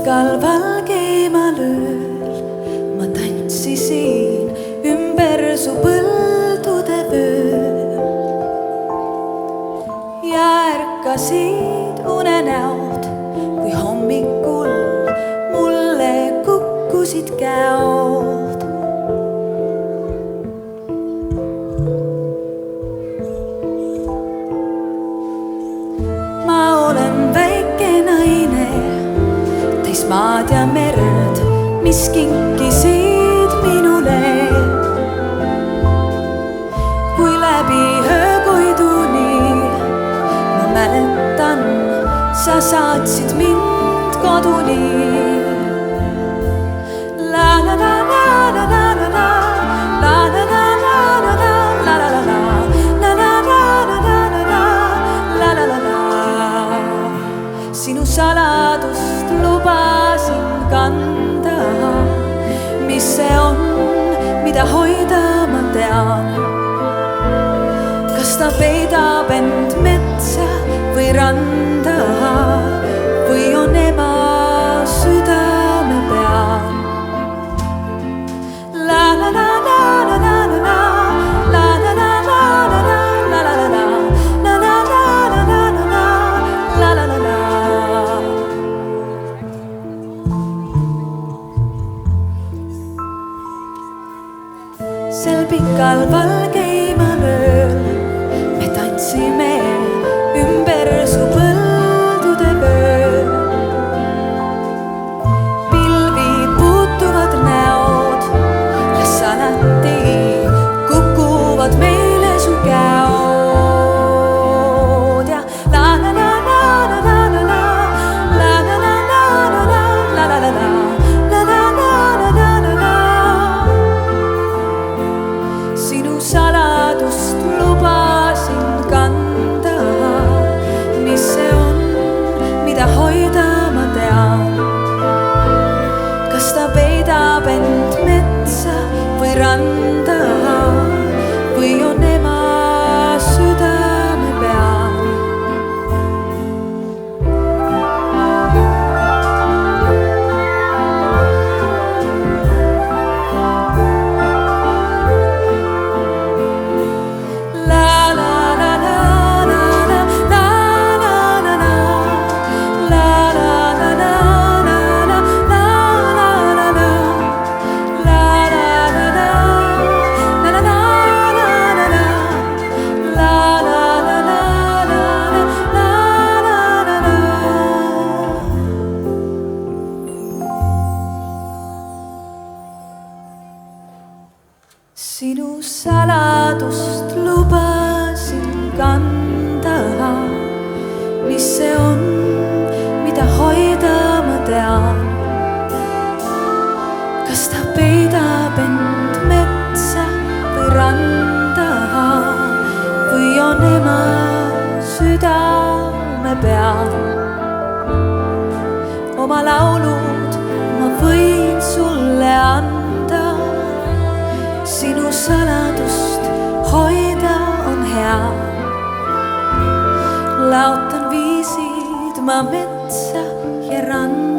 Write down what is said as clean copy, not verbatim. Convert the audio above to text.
pikal valgeimal ööl ma tantsisin ümber su põldude vööl ja ärkasid unenäod, kui hommikul mulle kukkusid käod. Ma olen väike naine, täis maad ja merd, mis kinkisid minule. Kui läbi öökoiduni ma mäletan, sa saatsid mind koduni. La la la la la la la la la la la la la la la la la. Sinu saladust lubasin kanda, mis see on, mida hoida ma tean. Kas ta peidab end metsa või randa või on ema südame peal. La la la la la la la la. Sel pikal valgeimal ööl me tantsime ümber su põldude vööl. Pilvi puutuvad näod, las alati kukuvad meile su käod ja la la la la la la la la la la la la la la la la la. Saladust lubasin kanda, mis see on, mida hoida ma tean. Kas ta peidab end metsa või randa või on ema südame peal. Sinu saladust lubasin kanda, mis see on, mida hoida ma tean. Kas ta peidab end metsa või randa või on ema südame peal. Oma laulud ma võin sulle anda, sinu saladust hoida on hea. Laotan viisid ma metsa ja randa.